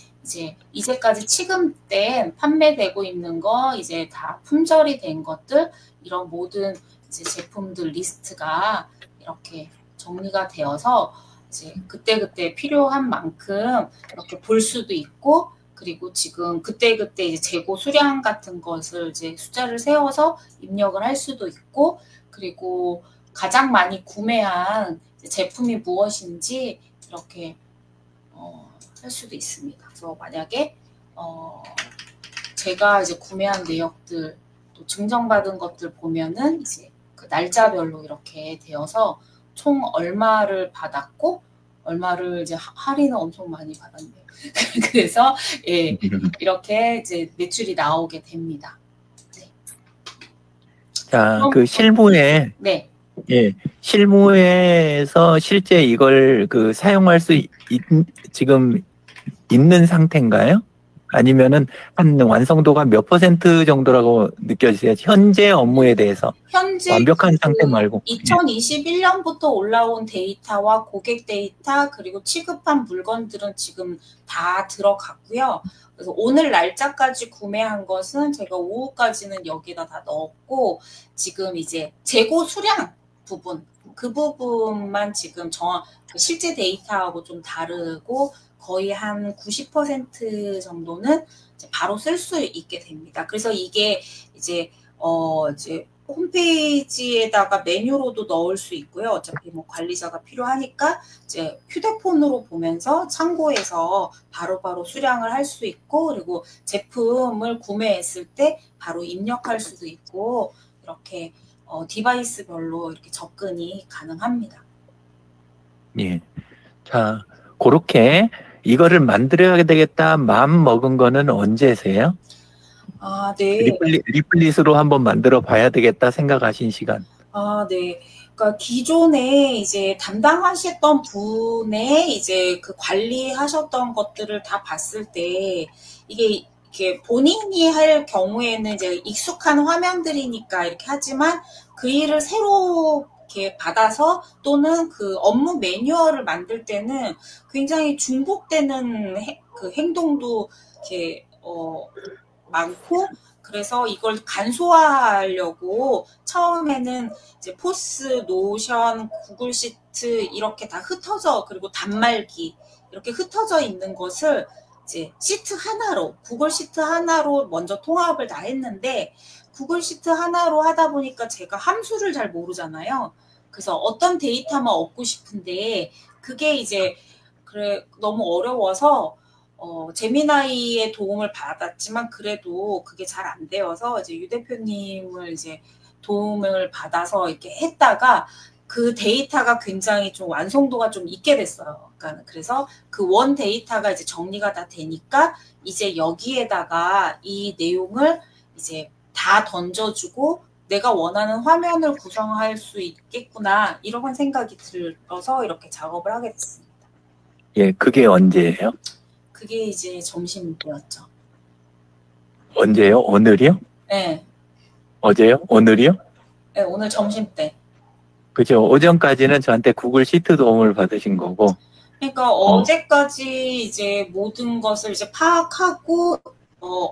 이제까지 취급된 판매되고 있는 거 이제 다 품절이 된 것들 이런 모든 이제 제품들 리스트가 이렇게 정리가 되어서 이제 그때그때 필요한 만큼 이렇게 볼 수도 있고 그리고 지금 그때그때 이제 재고 수량 같은 것을 이제 숫자를 세워서 입력을 할 수도 있고 그리고 가장 많이 구매한 제품이 무엇인지 이렇게 할 수도 있습니다. 그래서 만약에 제가 이제 구매한 내역들 또 증정받은 것들 보면은 이제 그 날짜별로 이렇게 되어서 총 얼마를 받았고 얼마를 이제 할인을 엄청 많이 받았네요. 그래서 예, 이렇게 이제 매출이 나오게 됩니다. 네. 자, 그 실무에 네. 예, 실무에서 실제 이걸 그 사용할 수 지금 있는 상태인가요? 아니면은 한 완성도가 몇 % 정도라고 느껴지세요? 현재 업무에 대해서 현재 완벽한 상태 말고 2021년부터 올라온 데이터와 고객 데이터 그리고 취급한 물건들은 지금 다 들어갔고요. 그래서 오늘 날짜까지 구매한 것은 제가 오후까지는 여기다 다 넣었고 지금 이제 재고 수량 부분 그 부분만 지금 실제 데이터하고 좀 다르고 거의 한 90% 정도는 이제 바로 쓸 수 있게 됩니다. 그래서 이게 이제 홈페이지에다가 메뉴로도 넣을 수 있고요. 어차피 뭐 관리자가 필요하니까 이제 휴대폰으로 보면서 참고해서 바로바로 수량을 할 수 있고 그리고 제품을 구매했을 때 바로 입력할 수도 있고 이렇게 디바이스별로 이렇게 접근이 가능합니다. 예. 자, 그렇게 이거를 만들어야 되겠다 마음 먹은 거는 언제세요? 아, 네. 리플릿으로 한번 만들어 봐야 되겠다 생각하신 시간. 아, 네. 그러니까 기존에 이제 담당하셨던 분의 이제 그 관리하셨던 것들을 다 봤을 때 이게 이렇게 본인이 할 경우에는 이제 익숙한 화면들이니까 이렇게 하지만 그 일을 새로 이렇게 받아서 또는 그 업무 매뉴얼을 만들 때는 굉장히 중복되는 그 행동도 이렇게 많고 그래서 이걸 간소화하려고 처음에는 이제 포스, 노션, 구글 시트 이렇게 다 흩어져 그리고 단말기 이렇게 흩어져 있는 것을 이제 시트 하나로 구글 시트 하나로 먼저 통합을 다 했는데 구글 시트 하나로 하다 보니까 제가 함수를 잘 모르잖아요. 그래서 어떤 데이터만 얻고 싶은데 그게 이제 너무 어려워서 제미나이의 도움을 받았지만 그래도 그게 잘 안 되어서 이제 유 대표님을 이제 도움을 받아서 이렇게 했다가 그 데이터가 굉장히 좀 완성도가 좀 있게 됐어요. 그러니까 그래서 그 원 데이터가 이제 정리가 다 되니까 이제 여기에다가 이 내용을 이제 다 던져주고 내가 원하는 화면을 구성할 수 있겠구나 이런 생각이 들어서 이렇게 작업을 하게 됐습니다. 예, 그게 언제예요? 그게 이제 점심 때였죠. 언제요? 오늘이요? 네. 어제요? 오늘이요? 네, 오늘 점심 때. 그죠. 오전까지는 저한테 구글 시트 도움을 받으신 거고. 그러니까 어제까지 이제 모든 것을 이제 파악하고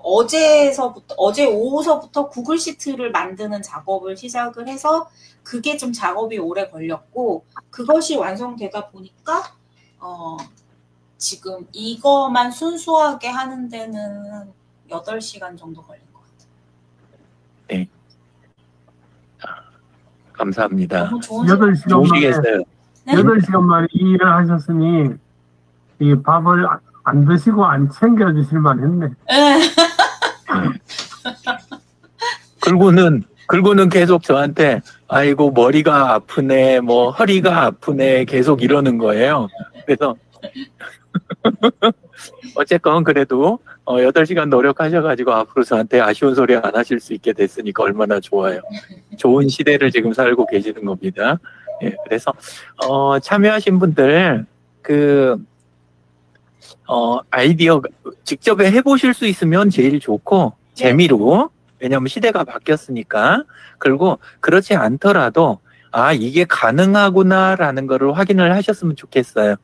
어제 오후서부터 구글 시트를 만드는 작업을 시작을 해서 그게 좀 작업이 오래 걸렸고 그것이 완성되다 보니까 지금 이거만 순수하게 하는 데는 8시간 정도 걸린 것 같아요. 네. 감사합니다. 너무 좋은 8시간 만에, 네? 8시간 만에 이 일을 하셨으니 이 밥을 안 드시고 안 챙겨주실 만했네. 그리고는 계속 저한테 아이고 머리가 아프네 뭐 허리가 아프네 계속 이러는 거예요. 그래서 어쨌건 그래도 8시간 노력하셔가지고 앞으로 저한테 아쉬운 소리 안 하실 수 있게 됐으니까 얼마나 좋아요. 좋은 시대를 지금 살고 계시는 겁니다. 예, 그래서 참여하신 분들 아이디어 직접 해보실 수 있으면 제일 좋고 재미로 왜냐하면 시대가 바뀌었으니까 그리고 그렇지 않더라도 이게 가능하구나라는 거를 확인을 하셨으면 좋겠어요.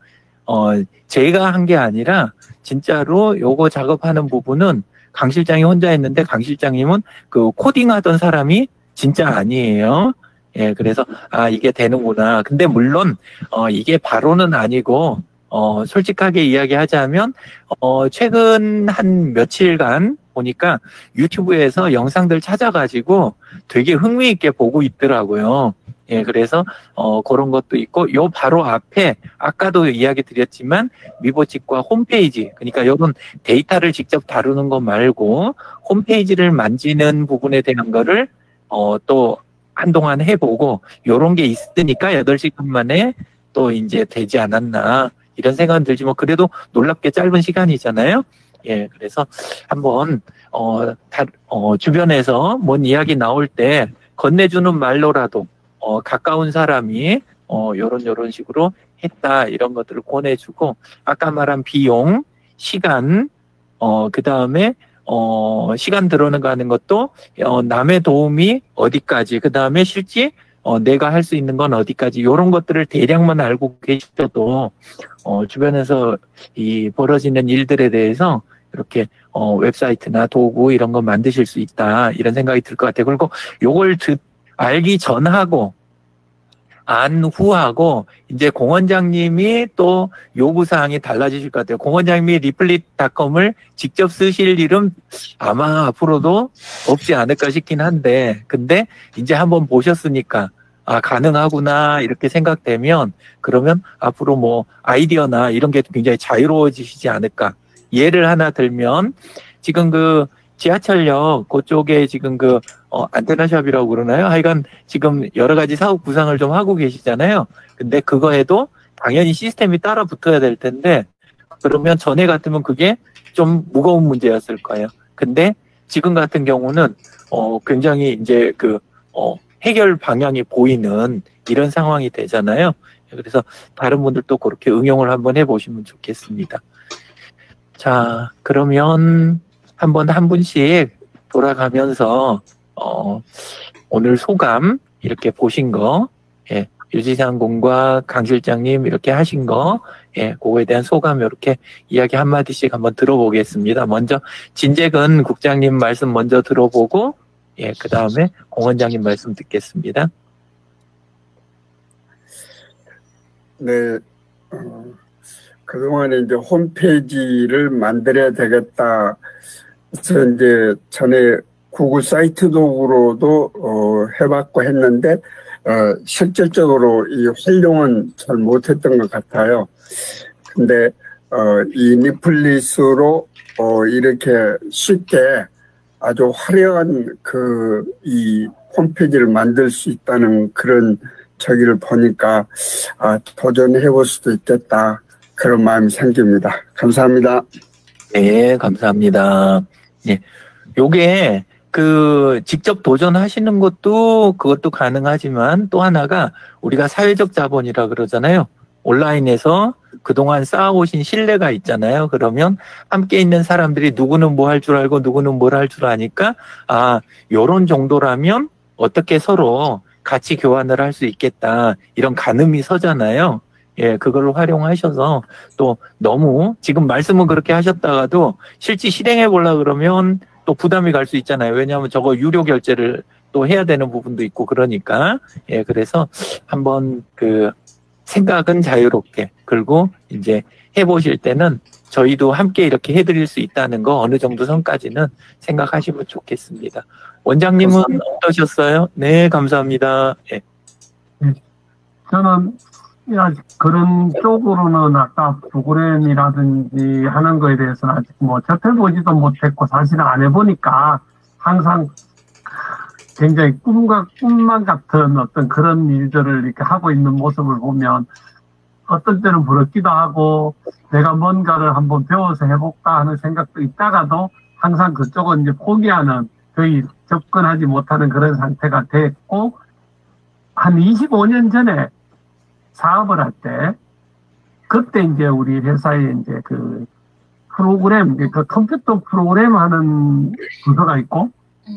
제가 한 게 아니라 진짜로 요거 작업하는 부분은 강 실장이 혼자 했는데 강 실장님은 그 코딩하던 사람이 진짜 아니에요. 예, 그래서 이게 되는구나. 근데 물론 이게 바로는 아니고 솔직하게 이야기하자면 최근 한 며칠간 보니까 유튜브에서 영상들 찾아가지고 되게 흥미있게 보고 있더라고요. 예, 그래서 그런 것도 있고 요 바로 앞에 아까도 이야기 드렸지만 미보치과 홈페이지, 그러니까 요런 데이터를 직접 다루는 거 말고 홈페이지를 만지는 부분에 대한 거를 또 한동안 해보고 요런 게 있으니까 8시간 만에 또 이제 되지 않았나 이런 생각은 들지만 그래도 놀랍게 짧은 시간이잖아요. 예, 그래서 한번 주변에서 뭔 이야기 나올 때 건네주는 말로라도 가까운 사람이 요런 식으로 했다 이런 것들을 권해주고 아까 말한 비용, 시간, 그 다음에 시간 들어가는 것도 남의 도움이 어디까지, 그 다음에 실제 내가 할 수 있는 건 어디까지 이런 것들을 대략만 알고 계셔도 주변에서 이 벌어지는 일들에 대해서 이렇게 웹사이트나 도구 이런 거 만드실 수 있다 이런 생각이 들 것 같아요. 그리고 요걸 알기 전하고 안 후하고 이제 공원장님이 또 요구사항이 달라지실 것 같아요. 공원장님이 리플릿닷컴을 직접 쓰실 일은 아마 앞으로도 없지 않을까 싶긴 한데 근데 이제 한번 보셨으니까 가능하구나 이렇게 생각되면 그러면 앞으로 뭐 아이디어나 이런 게 굉장히 자유로워지시지 않을까. 예를 하나 들면 지금 그 지하철역 그쪽에 지금 그 안테나샵이라고 그러나요? 하여간 지금 여러 가지 사업 구상을 좀 하고 계시잖아요. 근데 그거에도 당연히 시스템이 따라 붙어야 될 텐데 그러면 전에 같으면 그게 좀 무거운 문제였을 거예요. 근데 지금 같은 경우는 굉장히 이제 그 해결 방향이 보이는 이런 상황이 되잖아요. 그래서 다른 분들도 그렇게 응용을 한번 해보시면 좋겠습니다. 자, 그러면 한번 한 분씩 돌아가면서 오늘 소감 이렇게 보신 거, 예, 유지상 군과 강 실장님 이렇게 하신 거, 예, 그거에 대한 소감 이렇게 이야기 한마디씩 한번 들어보겠습니다. 먼저 진재근 국장님 말씀 먼저 들어보고, 예, 그 다음에 공 원장님 말씀 듣겠습니다. 네, 그동안에 이제 홈페이지를 만들어야 되겠다. 그래서 이제 전에 구글 사이트 도구로도 해봤고 했는데 실질적으로 이 활용은 잘 못했던 것 같아요. 근데 이 리플릿으로 이렇게 쉽게 아주 화려한 이 홈페이지를 만들 수 있다는 그런 저기를 보니까 도전해볼 수도 있겠다 그런 마음이 생깁니다. 감사합니다. 네, 감사합니다. 예, 요게 직접 도전하시는 것도 그것도 가능하지만 또 하나가 우리가 사회적 자본이라 그러잖아요. 온라인에서 그동안 쌓아오신 신뢰가 있잖아요. 그러면 함께 있는 사람들이 누구는 뭐 할 줄 알고 누구는 뭘 할 줄 아니까 요런 정도라면 어떻게 서로 같이 교환을 할 수 있겠다. 이런 가늠이 서잖아요. 예, 그걸로 활용하셔서 또 너무 지금 말씀은 그렇게 하셨다가도 실제 실행해 보려고 그러면 또 부담이 갈 수 있잖아요. 왜냐하면 저거 유료 결제를 또 해야 되는 부분도 있고 그러니까. 예, 그래서 한번 생각은 자유롭게 그리고 이제 해보실 때는 저희도 함께 이렇게 해드릴 수 있다는 거 어느 정도 선까지는 생각하시면 좋겠습니다. 원장님은 감사합니다. 어떠셨어요? 네, 감사합니다. 예. 저는 그런 쪽으로는 아까 프로그램이라든지 하는 거에 대해서는 아직 뭐 접해보지도 못했고 사실은 안 해보니까 항상 굉장히 꿈만 같은 어떤 그런 일들을 이렇게 하고 있는 모습을 보면 어떤 때는 부럽기도 하고 내가 뭔가를 한번 배워서 해볼까 하는 생각도 있다가도 항상 그쪽은 이제 포기하는 거의 접근하지 못하는 그런 상태가 됐고 한 25년 전에 사업을 할 때 그때 이제 우리 회사에 이제 프로그램, 컴퓨터 프로그램 하는 부서가 있고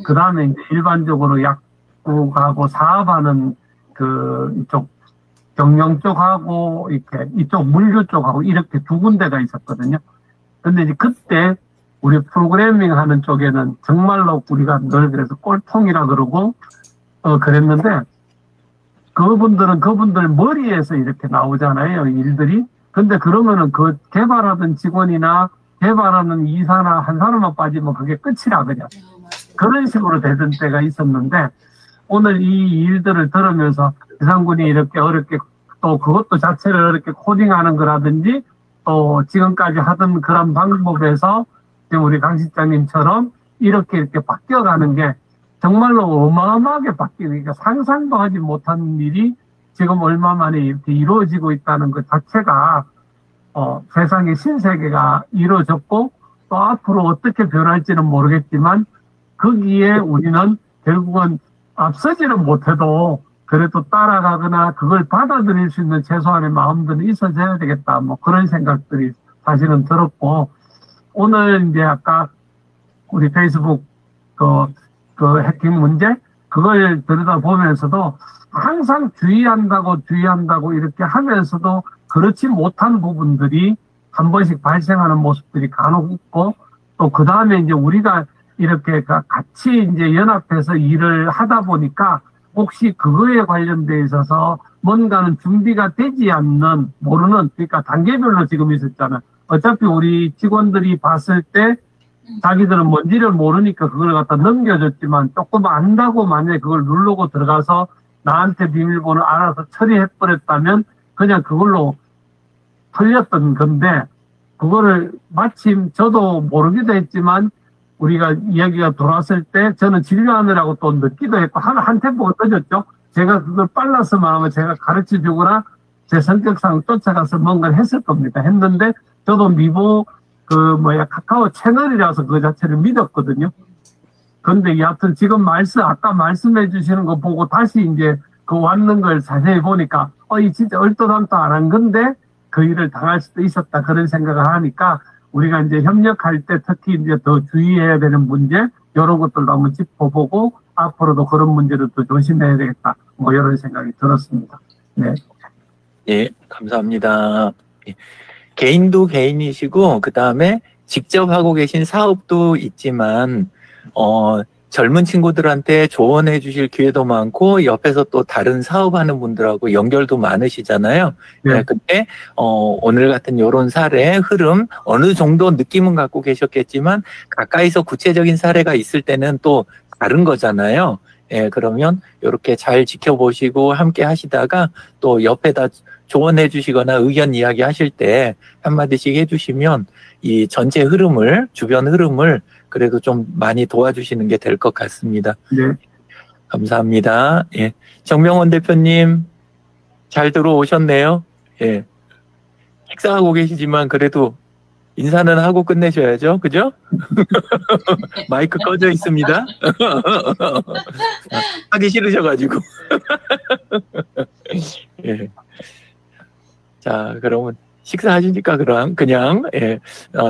그 다음에 일반적으로 약국하고 사업하는 이쪽 경영 쪽하고 이렇게 이쪽 물류 쪽하고 이렇게 두 군데가 있었거든요. 근데 이제 그때 우리 프로그래밍 하는 쪽에는 정말로 우리가 늘 그래서 꼴통이라 그러고 그랬는데 그분들 머리에서 이렇게 나오잖아요, 일들이. 근데 그러면은 그 개발하던 직원이나 개발하는 이사나 한 사람만 빠지면 그게 끝이라 그냥. 그런 식으로 되던 때가 있었는데 오늘 이 일들을 들으면서 지상군이 이렇게 어렵게 또 그것도 자체를 어렵게 코딩하는 거라든지 또 지금까지 하던 그런 방법에서 지금 우리 강 실장님처럼 이렇게 바뀌어가는 게 정말로 어마어마하게 바뀌니까 상상도 하지 못한 일이 지금 얼마 만에 이렇게 이루어지고 있다는 것 자체가 세상의 신세계가 이루어졌고 또 앞으로 어떻게 변할지는 모르겠지만 거기에 우리는 결국은 앞서지는 못해도 그래도 따라가거나 그걸 받아들일 수 있는 최소한의 마음들은 있어져야 되겠다. 뭐 그런 생각들이 사실은 들었고 오늘 이제 아까 우리 페이스북 그 해킹 문제 그걸 들여다보면서도 항상 주의한다고 이렇게 하면서도 그렇지 못한 부분들이 한 번씩 발생하는 모습들이 간혹 있고 또 그 다음에 이제 우리가 이렇게 같이 이제 연합해서 일을 하다 보니까 혹시 그거에 관련돼 있어서 뭔가는 준비가 되지 않는 모르는 그러니까 단계별로 지금 있었잖아요. 어차피 우리 직원들이 봤을 때 자기들은 뭔지를 모르니까 그걸 갖다 넘겨줬지만 조금 안다고 만약에 그걸 누르고 들어가서 나한테 비밀번호 알아서 처리해버렸다면 그냥 그걸로 털렸던 건데 그거를 마침 저도 모르기도 했지만 우리가 이야기가 돌아왔을 때 저는 진료하느라고 또 늦기도 했고 한 템포가 늦었죠. 제가 그걸 빨랐으면 하면 제가 가르쳐 주거나 제 성격상 쫓아가서 뭔가를 했을 겁니다. 했는데 저도 미보 카카오 채널이라서 그 자체를 믿었거든요. 그런데 여하튼 지금 아까 말씀해 주시는 거 보고 다시 이제 그 왔는 걸 자세히 보니까 이 진짜 얼토당토 안 한 건데 그 일을 당할 수도 있었다 그런 생각을 하니까 우리가 이제 협력할 때 특히 이제 더 주의해야 되는 문제 이런 것들도 한번 짚어보고 앞으로도 그런 문제를 더 조심해야 되겠다 뭐 이런 생각이 들었습니다. 네. 예, 감사합니다. 예. 개인도 개인이시고 그 다음에 직접 하고 계신 사업도 있지만 젊은 친구들한테 조언해 주실 기회도 많고 옆에서 또 다른 사업하는 분들하고 연결도 많으시잖아요. 네. 근데 오늘 같은 요런 사례 흐름 어느 정도 느낌은 갖고 계셨겠지만 가까이서 구체적인 사례가 있을 때는 또 다른 거잖아요. 예, 그러면 이렇게 잘 지켜보시고 함께 하시다가 또 옆에다 조언해 주시거나 의견 이야기 하실 때 한마디씩 해주시면 이 전체 흐름을, 주변 흐름을 그래도 좀 많이 도와주시는 게 될 것 같습니다. 네. 감사합니다. 예. 정명원 대표님, 잘 들어오셨네요. 예. 식사하고 계시지만 그래도 인사는 하고 끝내셔야죠. 그죠? 마이크 꺼져 있습니다. 하기 싫으셔가지고. 예. 자, 그러면 식사하시니까 그냥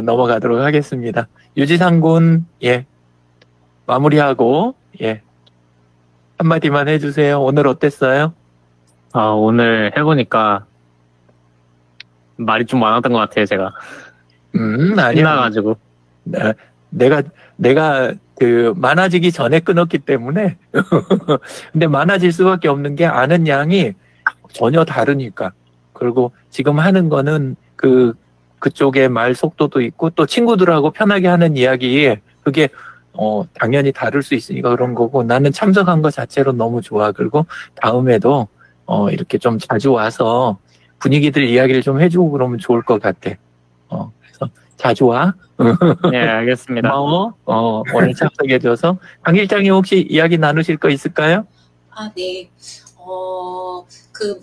넘어가도록 하겠습니다. 유지상 군, 예. 마무리하고, 예. 한마디만 해주세요. 오늘 어땠어요? 오늘 해보니까 말이 좀 많았던 것 같아요, 제가. 아니야. 신나가지고. 내가 많아지기 전에 끊었기 때문에. 근데 많아질 수밖에 없는 게 아는 양이 전혀 다르니까. 그리고 지금 하는 거는 그쪽의 말 속도도 있고 또 친구들하고 편하게 하는 이야기, 그게 당연히 다를 수 있으니까 그런 거고 나는 참석한 것 자체로 너무 좋아. 그리고 다음에도 이렇게 좀 자주 와서 분위기들 이야기를 좀 해주고 그러면 좋을 것 같아. 그래서 자주 와. 네, 알겠습니다. 고마워. 오늘 참석해줘서. 강 실장님 혹시 이야기 나누실 거 있을까요? 네.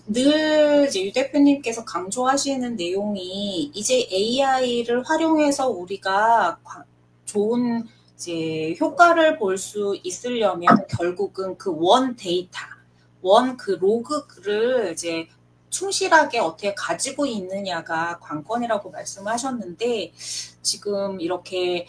늘 이제 유 대표님께서 강조하시는 내용이 이제 AI를 활용해서 우리가 좋은 이제 효과를 볼 수 있으려면 결국은 그 원 데이터, 그 로그를 이제 충실하게 어떻게 가지고 있느냐가 관건이라고 말씀하셨는데 지금 이렇게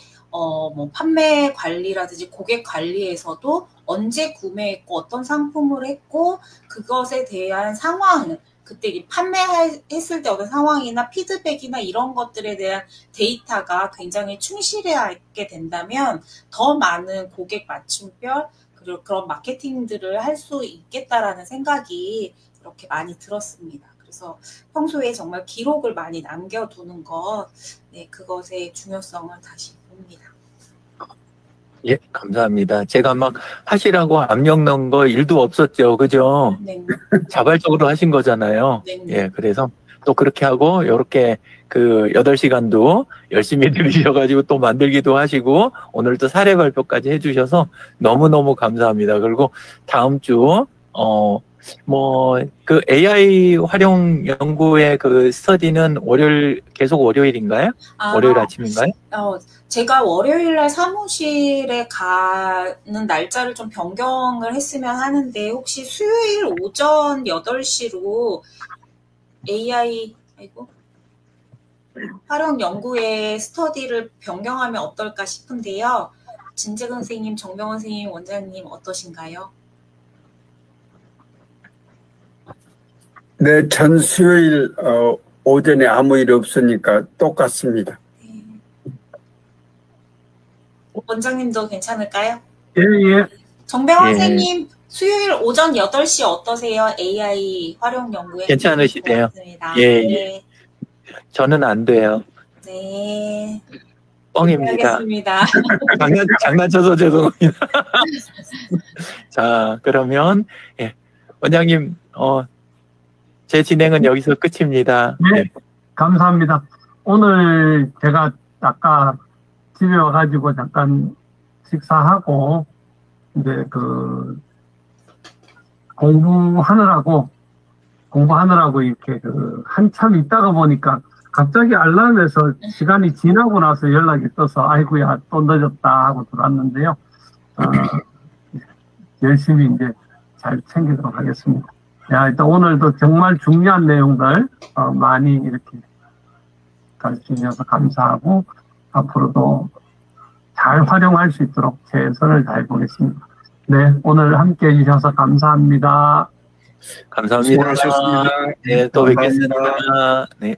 판매 관리라든지 고객 관리에서도 언제 구매했고 어떤 상품을 했고 그것에 대한 상황 그때 판매했을 때 어떤 상황이나 피드백이나 이런 것들에 대한 데이터가 굉장히 충실하게 된다면 더 많은 고객 맞춤별 그리고 그런 마케팅들을 할 수 있겠다라는 생각이 이렇게 많이 들었습니다. 그래서 평소에 정말 기록을 많이 남겨두는 것, 네, 그것의 중요성을 다시 봅니다. 예, 감사합니다. 제가 막 하시라고 압력 넣은 거 일도 없었죠. 그죠? 네. 자발적으로 하신 거잖아요. 네. 예, 그래서 또 그렇게 하고, 요렇게 그 8시간도 열심히 들으셔가지고 또 만들기도 하시고, 오늘 또 사례 발표까지 해주셔서 너무너무 감사합니다. 그리고 다음 주, 그 AI 활용 연구의 그 스터디는 계속 월요일인가요? 월요일 아침인가요? 제가 월요일날 사무실에 가는 날짜를 좀 변경을 했으면 하는데, 혹시 수요일 오전 8시로 AI, 활용 연구의 스터디를 변경하면 어떨까 싶은데요. 진재근 선생님, 정병원 선생님, 원장님 어떠신가요? 네, 전 수요일 오전에 아무 일 없으니까 똑같습니다. 네. 원장님도 괜찮을까요? 예, 예. 정병원 예. 선생님, 수요일 오전 8시 어떠세요? AI 활용 연구에. 괜찮으시대요. 예, 예. 저는 안 돼요. 네. 뻥입니다. 알겠습니다. 장난쳐서 죄송합니다. 자, 그러면, 예. 원장님, 제 진행은 여기서 끝입니다. 네, 감사합니다. 오늘 제가 아까 집에 와가지고 잠깐 식사하고, 이제 공부하느라고 이렇게 한참 있다가 보니까 갑자기 알람에서 시간이 지나고 나서 연락이 떠서 아이고야 또 늦었다 하고 들어왔는데요. 열심히 이제 잘 챙기도록 하겠습니다. 일단 오늘도 정말 중요한 내용들 많이 이렇게 가르쳐 주셔서 감사하고 앞으로도 잘 활용할 수 있도록 최선을 다해보겠습니다. 네, 오늘 함께 해주셔서 감사합니다. 감사합니다. 수고하셨습니다. 네, 또 감사합니다. 뵙겠습니다. 네.